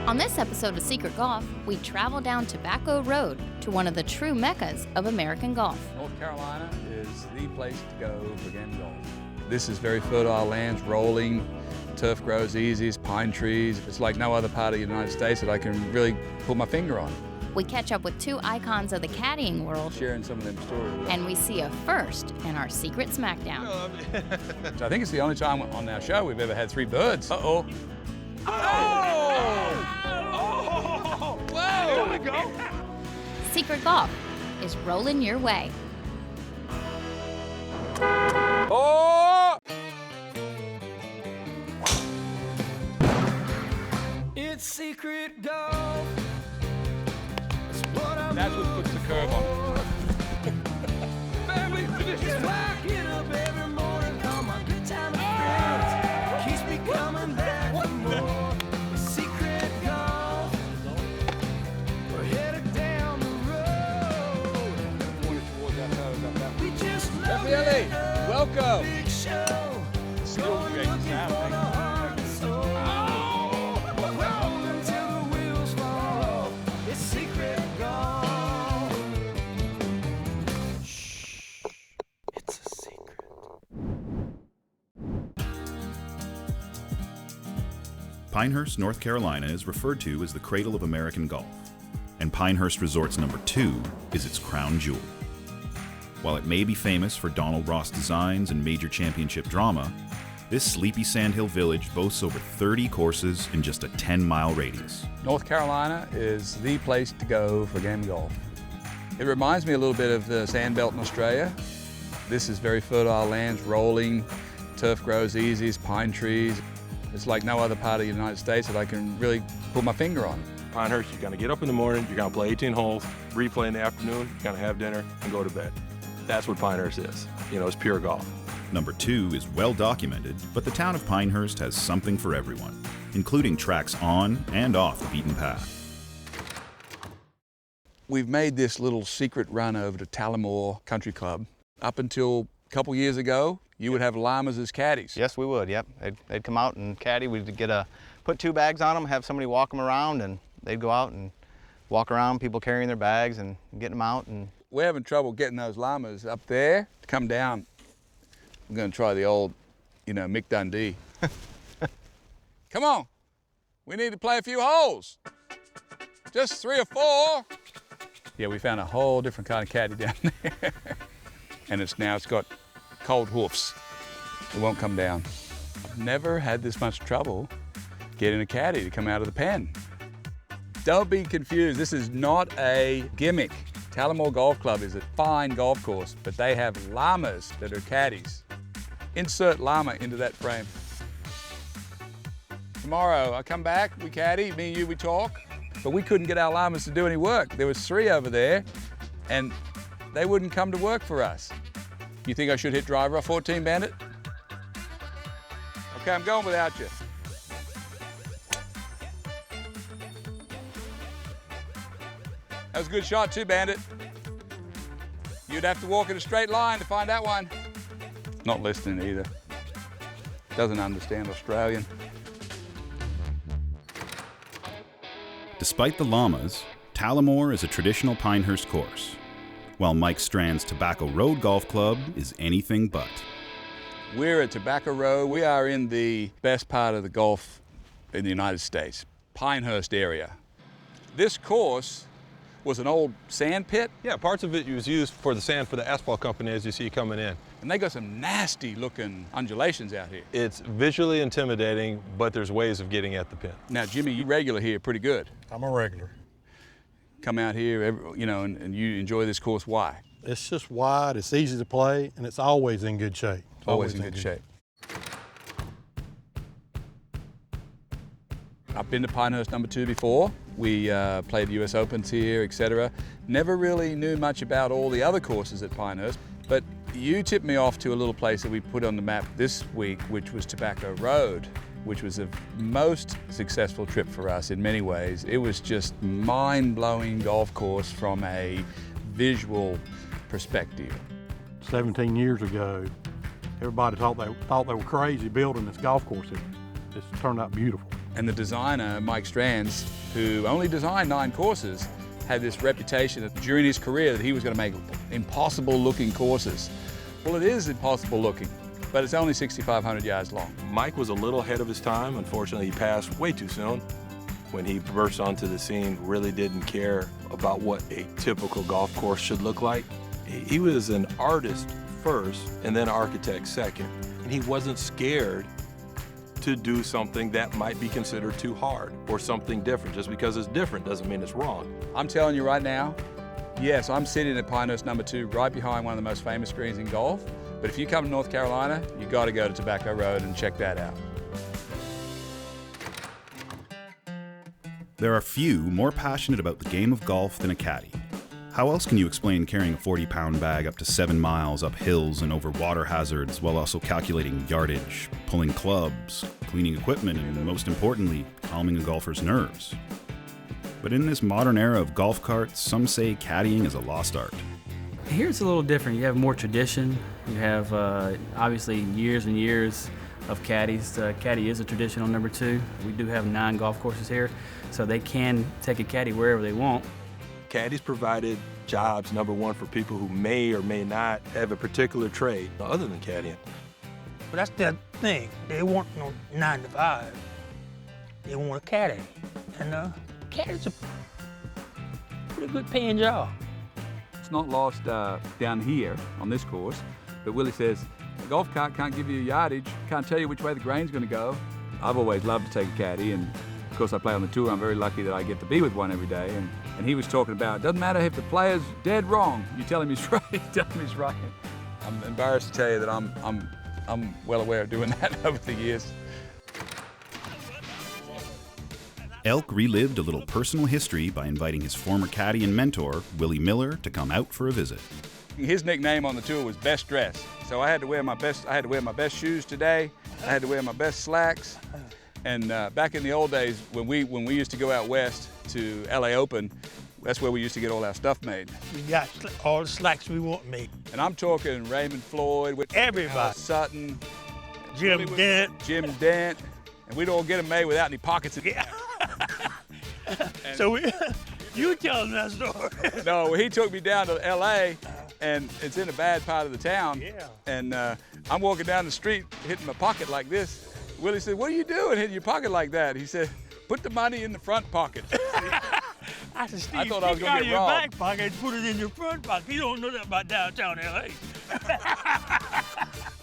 On this episode of Secret Golf, we travel down Tobacco Road to one of the true meccas of American golf. North Carolina is the place to go for game golf. This is very fertile lands, rolling, turf grows easiest, pine trees. It's like no other part of the United States that I can really put my finger on. We catch up with two icons of the caddying world, Sharing some of them stories. and we see a first in our secret Smackdown. So I think it's the only time on our show we've ever had three birds. Uh-oh. Oh! Oh! Whoa! There we go. Secret Golf is rolling your way. Oh! It's Secret Golf. That's what puts the curve on it. Family tradition. Waking up every morning, call my good time friends. Keeps me coming back for more. It's Secret Golf. We're headed down the road. We just love Willie, it. welcome. Big show. Still great Looking sound, for the thank you. heart and soul. Rolling till the wheels fall off. It's Secret Golf. Shh. It's a secret. Pinehurst, North Carolina is referred to as the cradle of American golf, and Pinehurst Resort's number 2 is its crown jewel. While it may be famous for Donald Ross designs and major championship drama, this sleepy sandhill village boasts over 30 courses in just a 10-mile radius. North Carolina is the place to go for game golf. It reminds me a little bit of the sand belt in Australia. This is very fertile lands, rolling, turf grows easiest, pine trees. It's like no other part of the United States that I can really put my finger on. Pinehurst, you're gonna get up in the morning, you're gonna play 18 holes, replay in the afternoon, you're gonna have dinner and go to bed. That's what Pinehurst is. You know, it's pure golf. Number 2 is well documented, but the town of Pinehurst has something for everyone, including tracks on and off the beaten path. We've made this little secret run over to Talamore Country Club. Up until a couple years ago, you would have llamas as caddies. Yes, we would, yep. They'd come out and caddy. We'd put 2 bags on them, have somebody walk them around, and they'd go out and walk around, people carrying their bags and getting them out. And We're having trouble getting those llamas up there to come down. We're gonna try the old, Mick Dundee. Come on, we need to play a few holes. Just 3 or 4. Yeah, we found a whole different kind of caddy down there. And it's got cold hoofs. It won't come down. I've never had this much trouble getting a caddy to come out of the pen. Don't be confused, this is not a gimmick. Talamore Golf Club is a fine golf course, but they have llamas that are caddies. Insert llama into that frame. Tomorrow, I come back, we caddy, me and you, we talk, but we couldn't get our llamas to do any work. There was 3 over there, and they wouldn't come to work for us. You think I should hit driver off 14, Bandit? Okay, I'm going without you. That was a good shot too, Bandit. You'd have to walk in a straight line to find that one. Not listening either. Doesn't understand Australian. Despite the llamas, Talamore is a traditional Pinehurst course, while Mike Strand's Tobacco Road Golf Club is anything but. We're at Tobacco Road. We are in the best part of the golf in the United States, Pinehurst area. This course was an old sand pit, Yeah, parts of it was used for the sand for the asphalt company as you see coming in. and they got some nasty looking undulations out here. It's visually intimidating, but there's ways of getting at the pin. Now, Jimmy, you regular here pretty good. I'm a regular. Come out here, and you enjoy this course. Why? It's just wide, it's easy to play, and it's always in good shape. It's Always in good shape. I've been to Pinehurst number 2 before. We played the US Opens here, etc. Never really knew much about all the other courses at Pinehurst, but you tipped me off to a little place that we put on the map this week, which was Tobacco Road, which was a most successful trip for us in many ways. It was just mind-blowing golf course from a visual perspective. 17 years ago, everybody thought they were crazy building this golf course. It's turned out beautiful. And the designer, Mike Strands, who only designed 9 courses, had this reputation that during his career that he was going to make impossible looking courses. Well, it is impossible looking, but it's only 6,500 yards long. Mike was a little ahead of his time. Unfortunately, he passed way too soon. When he burst onto the scene, really didn't care about what a typical golf course should look like. He was an artist first and then an architect second. And he wasn't scared to do something that might be considered too hard or something different. Just because it's different doesn't mean it's wrong. I'm telling you right now, yes, I'm sitting at Pinehurst number 2, right behind one of the most famous greens in golf. But if you come to North Carolina, you got to go to Tobacco Road and check that out. There are few more passionate about the game of golf than a caddy. How else can you explain carrying a 40-pound bag up to 7 miles up hills and over water hazards while also calculating yardage, pulling clubs, cleaning equipment, and most importantly, calming a golfer's nerves? But in this modern era of golf carts, some say caddying is a lost art. Here it's a little different. You have more tradition. You have obviously years and years of caddies. Caddy is a traditional number 2. We do have 9 golf courses here, so they can take a caddy wherever they want. Caddies provided jobs, number 1, for people who may or may not have a particular trade other than caddying. But that's the thing. They want no 9 to 5. They want a caddy. And caddy's a pretty good paying job. It's not lost down here on this course, but Willie says, a golf cart can't give you yardage, can't tell you which way the grain's going to go. I've always loved to take a caddy, and of course I play on the tour. I'm very lucky that I get to be with one every day. And he was talking about, it doesn't matter if the player's dead wrong, you tell him he's right, tell him he's right. I'm embarrassed to tell you that I'm well aware of doing that over the years. Elk relived a little personal history by inviting his former caddy and mentor, Willie Miller, to come out for a visit. His nickname on the tour was Best Dressed. So I had to wear my best shoes today. I had to wear my best slacks. And back in the old days, when we used to go out west to LA Open, that's where we used to get all our stuff made. We got all the slacks we want made. And I'm talking Raymond Floyd, with everybody. Sutton, Jim Dent, and we'd all get them made without any pockets in yeah. So you tell them that story. No, he took me down to LA, and it's in a bad part of the town. Yeah. And I'm walking down the street, hitting my pocket like this. Willie said, "What are you doing hitting your pocket like that?" He said, "Put the money in the front pocket." I said, "Steve, I thought I was gonna out get of your robbed. back pocket and put it in your front pocket. You don't know that about downtown LA."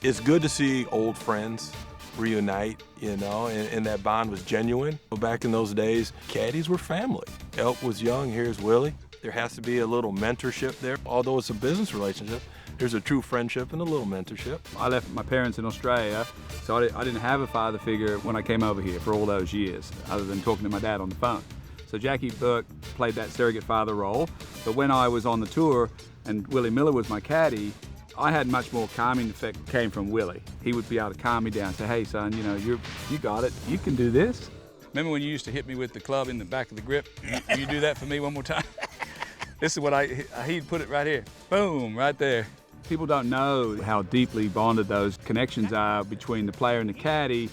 It's good to see old friends reunite, and that bond was genuine. Back in those days, caddies were family. Elk was young, here's Willie. There has to be a little mentorship there. Although it's a business relationship, there's a true friendship and a little mentorship. I left my parents in Australia, so I didn't have a father figure when I came over here for all those years, other than talking to my dad on the phone. So Jackie Burke played that surrogate father role, but when I was on the tour and Willie Miller was my caddy, I had much more calming effect came from Willie. He would be able to calm me down, say, "Hey son, you got it, you can do this." Remember when you used to hit me with the club in the back of the grip? Will you do that for me one more time? This is what he'd put it right here. Boom, right there. People don't know how deeply bonded those connections are between the player and the caddy.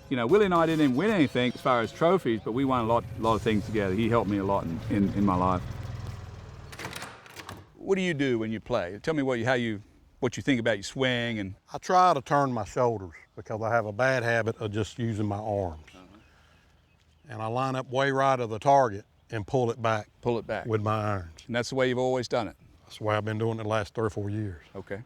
Willie and I didn't even win anything as far as trophies, but we won a lot of things together. He helped me a lot in my life. What do you do when you play? Tell me what you think about your swing. And I try to turn my shoulders because I have a bad habit of just using my arms. And I line up way right of the target and pull it back. Pull it back. With my irons. And that's the way you've always done it? That's the way I've been doing it the last 3 or 4 years. Okay.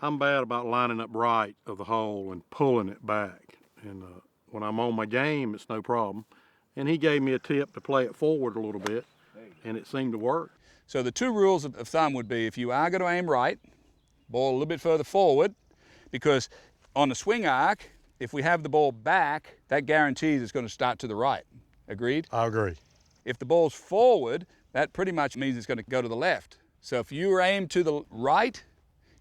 I'm bad about lining up right of the hole and pulling it back. And when I'm on my game, it's no problem. And he gave me a tip to play it forward a little bit, and it seemed to work. So the 2 rules of thumb would be, if you are going to aim right, ball a little bit further forward, because on the swing arc, if we have the ball back, that guarantees it's going to start to the right. Agreed? I agree. If the ball's forward, that pretty much means it's going to go to the left. So if you aim to the right,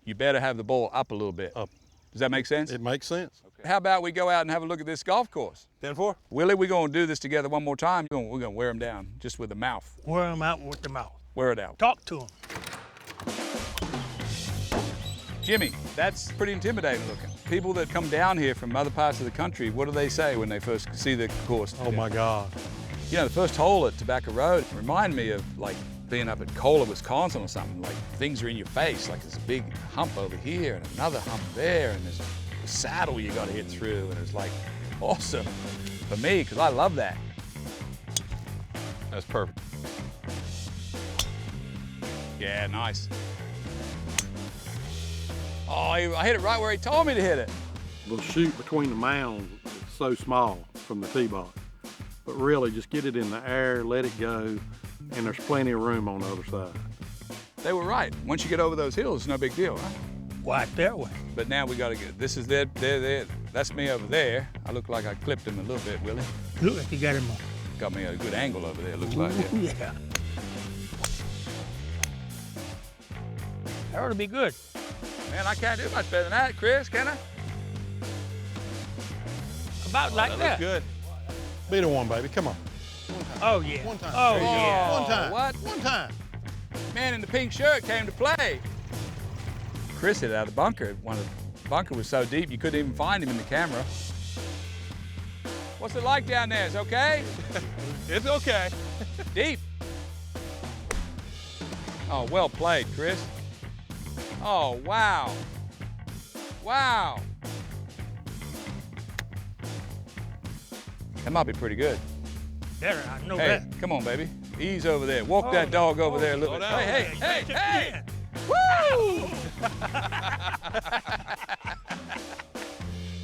you better have the ball up a little bit. Up. Does that make sense? It makes sense. Okay. How about we go out and have a look at this golf course? 10-4. Willie, we're going to do this together one more time. We're going to wear him down just with the mouth. Wear them out with the mouth. Wear it out. Talk to them. Jimmy, that's pretty intimidating looking. People that come down here from other parts of the country, what do they say when they first see the course? Oh my God. You know, the first hole at Tobacco Road reminded me of like being up at Kohler, Wisconsin or something. Like things are in your face, like there's a big hump over here and another hump there, and there's a saddle you gotta hit through, and it's like awesome for me, because I love that. That's perfect. Yeah, nice. Oh, I hit it right where he told me to hit it. The chute between the mounds is so small from the tee box. But really, just get it in the air, let it go, and there's plenty of room on the other side. They were right. Once you get over those hills, it's no big deal, huh? Right that way. But now we gotta get, this is there, that's me over there. I look like I clipped him a little bit, Willie. Look like you got him on. Got me a good angle over there, looks like. Ooh, yeah. That ought to be good. Man, I can't do much better than that, Chris, can I? About like that. That's good. Be the one, baby. Come on. Oh, yeah. One time. Oh, There you go. yeah. One time. What? One time. Man in the pink shirt came to play. Chris hit it out of the bunker. The bunker was so deep you couldn't even find him in the camera. What's it like down there? Is it okay? It's okay. Deep. Oh, well played, Chris. Oh, wow. Wow. That might be pretty good. Better, I know Hey, that. come on, baby. Ease over there. Walk that dog over there a little bit. slow down. Hey, hey, hey, hey! Woo!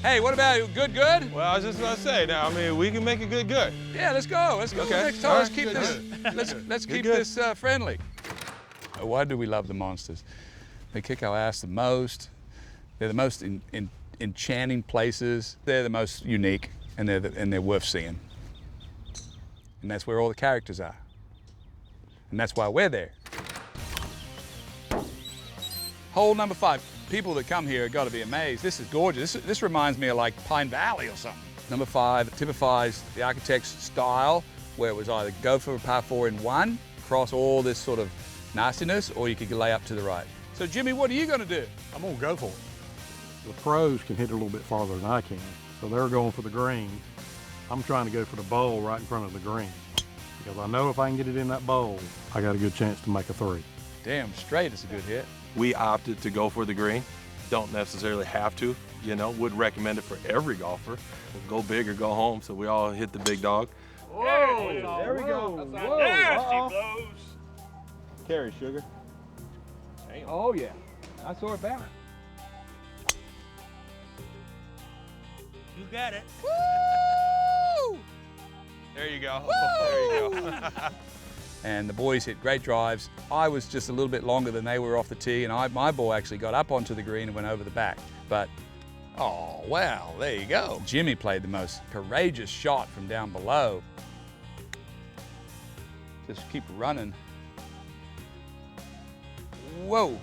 Hey, what about good? Well, I was just about to say, now, I mean, we can make it good. Yeah, let's go. Let's go. Okay. Next time, All let's right. keep Good, this. Let's keep good. this friendly. Why do we love the monsters? They kick our ass the most. They're the most enchanting places. They're the most unique, and they're worth seeing. And that's where all the characters are. And that's why we're there. Hole number 5. People that come here have got to be amazed. This is gorgeous. This reminds me of like Pine Valley or something. Number 5 typifies the architect's style, where it was either go for a par 4 in one, cross all this sort of nastiness, or you could lay up to the right. So Jimmy, what are you going to do? I'm going to go for it. The pros can hit it a little bit farther than I can, so they're going for the green. I'm trying to go for the bowl right in front of the green, because I know if I can get it in that bowl, I got a good chance to make a 3. Damn straight, it's a good hit. We opted to go for the green. Don't necessarily have to, you know, would recommend it for every golfer. Go big or go home, so we all hit the big dog. Whoa, there we go. There she blows. Carry, sugar. Oh yeah, I saw it bounce. You got it. Woo! There you go. There you go. And the boys hit great drives. I was just a little bit longer than they were off the tee, and my ball actually got up onto the green and went over the back. But, oh, well, there you go. Jimmy played the most courageous shot from down below. Just keep running. Whoa.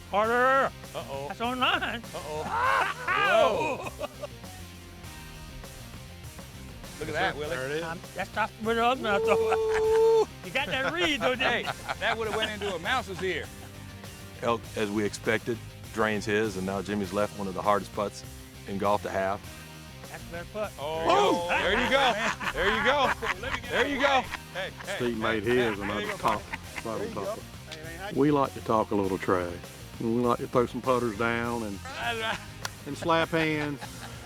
Harder. Uh-oh. That's on line. Uh-oh. Whoa. Look at that, Willie. There it is. That's tough to put up now. Ooh. You got that read, though, Hey, didn't you? that would have went into a mouse's ear. Elk, as we expected, drains his, and now Jimmy's left one of the hardest putts in golf to have. That's a better putt. Oh, There you go. There you go. There you go. Hey, Steve made his, and I just topped right on top of it. We like to talk a little trash. We like to throw some putters down and slap hands.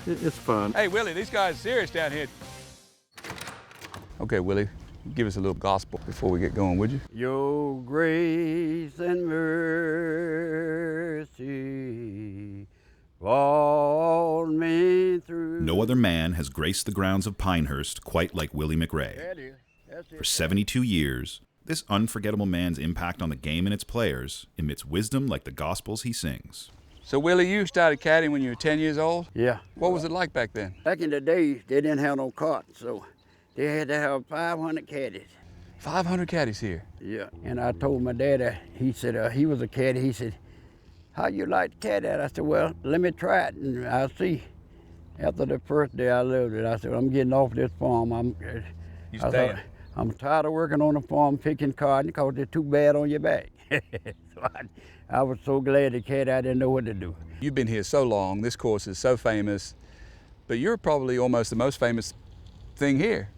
It's fun. Hey, Willie, these guys are serious down here. Okay, Willie, give us a little gospel before we get going, would you? Your grace and mercy followed me through. No other man has graced the grounds of Pinehurst quite like Willie McRae. For 72 years, this unforgettable man's impact on the game and its players emits wisdom like the gospels he sings. So, Willie, you started caddying when you were 10 years old? Yeah. What was it like back then? Back in the day, they didn't have no carts, so they had to have 500 caddies. 500 caddies here. Yeah. And I told my daddy, he said, he was a caddy. He said, how you like to caddy? I said, well, let me try it and I'll see. After the first day I loved it, I said, I'm getting off this farm. I'm tired of working on the farm picking cotton because they're too bad on your back. So I was so glad the caddy, I didn't know what to do. You've been here so long, this course is so famous, but you're probably almost the most famous thing here.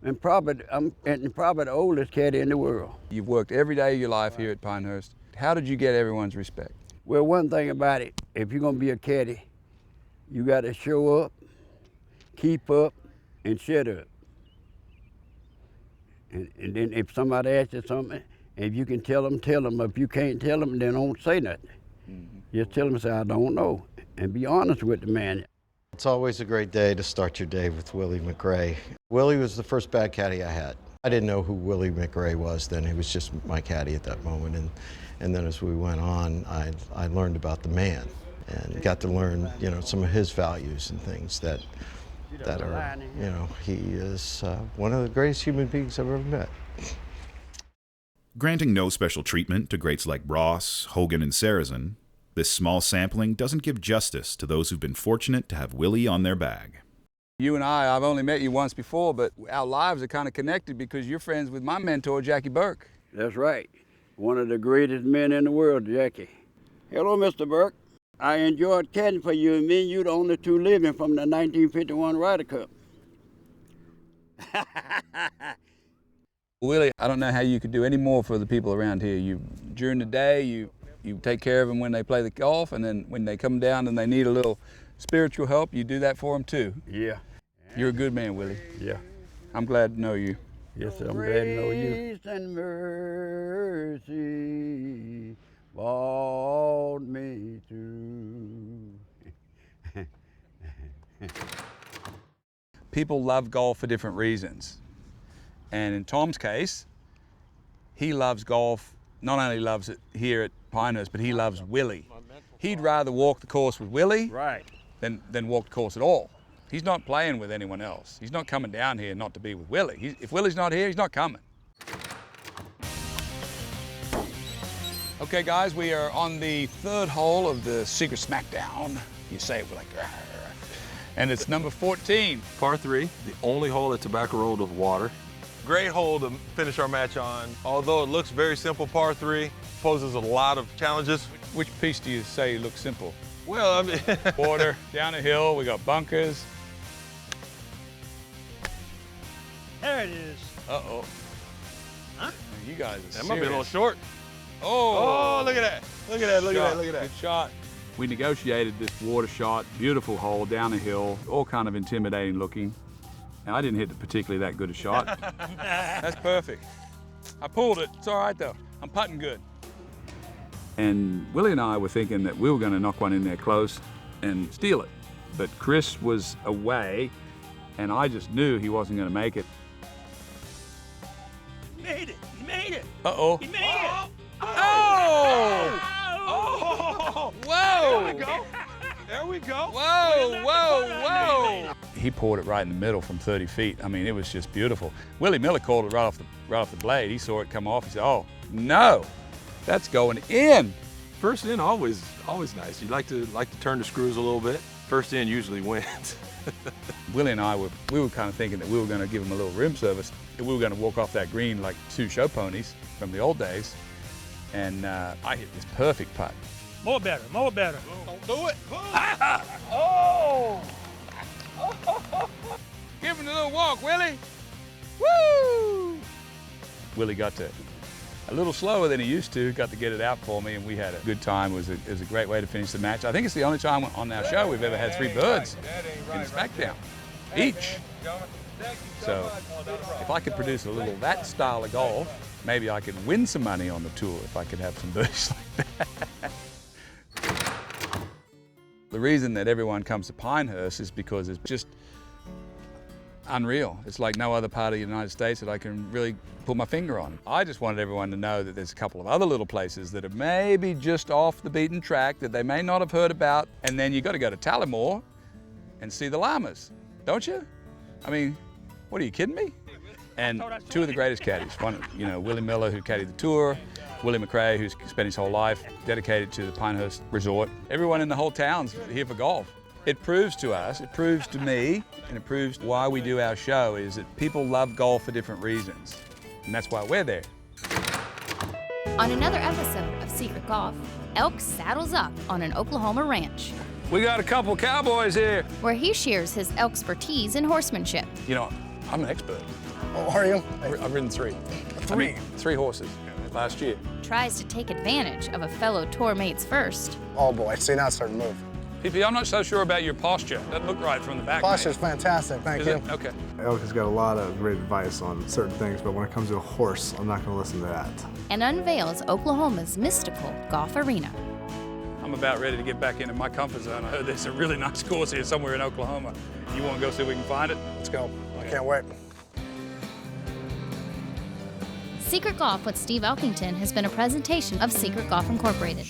And probably the oldest caddy in the world. You've worked every day of your life here at Pinehurst. How did you get everyone's respect? Well, one thing about it, if you're gonna be a caddy, you gotta show up, keep up, and shut up. And then if somebody asks you something, if you can tell them, tell them. If you can't tell them, then don't say nothing. Just tell them, say, I don't know, and be honest with the man. It's always a great day to start your day with Willie McRae. Willie was the first bad caddy I had. I didn't know who Willie McRae was then. He was just my caddy at that moment. And then as we went on, I learned about the man and got to learn, you know, some of his values and things that are, you know, he is one of the greatest human beings I've ever met. Granting no special treatment to greats like Ross, Hogan, and Sarrazin, this small sampling doesn't give justice to those who've been fortunate to have Willie on their bag. You and I've only met you once before, but our lives are kind of connected because you're friends with my mentor, Jackie Burke. That's right. One of the greatest men in the world, Jackie. Hello, Mr. Burke. I enjoyed caddying for you, and me and you the only two living from the 1951 Ryder Cup. Willie, I don't know how you could do any more for the people around here. During the day, you take care of them when they play the golf, and then when they come down and they need a little spiritual help, you do that for them too. Yeah. You're a good man, Willie. Yeah. I'm glad to know you. Yes, I'm glad to know you. Grace and mercy brought me to. People love golf for different reasons. And in Tom's case, he loves golf, not only loves it here at Pinehurst, but he loves Willie. He'd rather walk the course with Willie than walk the course at all. He's not playing with anyone else. He's not coming down here not to be with Willie. If Willie's not here, he's not coming. Okay, guys, we are on the third hole of the Secret Smackdown. You say it like, and it's number 14. Par 3, the only hole at Tobacco Road with water. Great hole to finish our match on. Although it looks very simple, par 3 poses a lot of challenges. Which piece do you say looks simple? Well, I mean... Water, down a hill, we got bunkers. There it is. Uh-oh. Huh? You guys are That serious. might be a little short. Oh, look at that. Look at that, look at that, look at that. Good shot. We negotiated this water shot, beautiful hole, down a hill, all kind of intimidating looking. And I didn't hit particularly that good a shot. That's perfect. I pulled it. It's all right, though. I'm putting good. And Willie and I were thinking that we were going to knock one in there close and steal it. But Chris was away, and I just knew he wasn't going to make it. He made it. He made it. Uh-oh. He made it. Oh! Oh! Whoa! There we go. There we go. Whoa, whoa, whoa! He poured it right in the middle from 30 feet. I mean, it was just beautiful. Willie Miller called it right off the blade. He saw it come off. He said, "Oh no, that's going in." First in, always nice. You like to turn the screws a little bit. First in usually wins. Willie and I were kind of thinking that we were going to give him a little room service. We were going to walk off that green like two show ponies from the old days. And I hit this perfect putt. More better, more better. Don't do it. Oh! Give him a little walk, Willie. Woo! Willie got to a little slower than he used to, got to get it out for me, and we had a good time. It was a great way to finish the match. I think it's the only time on our show we've ever had 3 birds in a Smackdown, each. So if I could produce a little that style of golf, maybe I could win some money on the tour if I could have some birdies like that. The reason that everyone comes to Pinehurst is because it's just unreal. It's like no other part of the United States that I can really put my finger on. I just wanted everyone to know that there's a couple of other little places that are maybe just off the beaten track that they may not have heard about. And then you got to go to Talamore and see the Llamas, don't you? I mean, what, are you kidding me? And 2 of the greatest caddies. One, Willie Miller, who caddied the tour, Willie McRae, who's spent his whole life dedicated to the Pinehurst Resort. Everyone in the whole town's here for golf. It proves to us, it proves to me, and it proves why we do our show is that people love golf for different reasons. And that's why we're there. On another episode of Secret Golf, Elk saddles up on an Oklahoma ranch, We got a couple cowboys here. where he shares his expertise in horsemanship. You know, I'm an expert. Oh, are you? I've ridden three. Three? 3 horses last year. Tries to take advantage of a fellow tour mate's first. Oh boy, see now it's starting to move. PP, I'm not so sure about your posture. Doesn't look right from the back. Posture's fantastic, thank you. Okay. Elk has got a lot of great advice on certain things, but when it comes to a horse, I'm not going to listen to that. And unveils Oklahoma's mystical golf arena. I'm about ready to get back into my comfort zone. I heard there's a really nice course here somewhere in Oklahoma. You want to go see if we can find it? Let's go. I can't wait. Secret Golf with Steve Elkington has been a presentation of Secret Golf Incorporated.